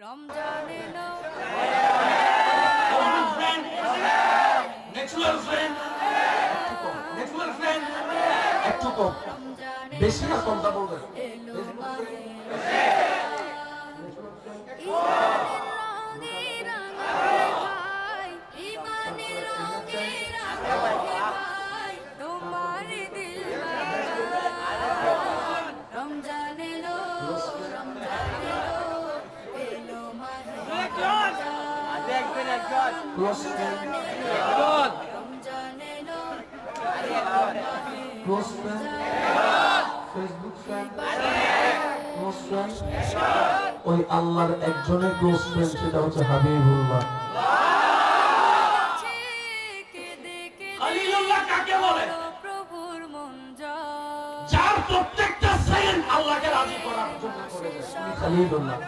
রমজান এলো একটু কম, বেশি না কমটা বলবেন। তোমার দিল রমজান এলো এলো মাহে রমজান এলো close friend, Facebook friend, close friend, ওই আল্লাহর একজনের ক্লোজ ফ্রেন্ড, সেটা হচ্ছে হাবিবুল্লাহ। খলিলুল্লাহ কাকে বলে? প্রভুর মন যার প্রত্যেকটা সেকেন্ড আল্লাহকে রাজি করার জন্য করে দেয়, উনি খলিলুল্লাহ।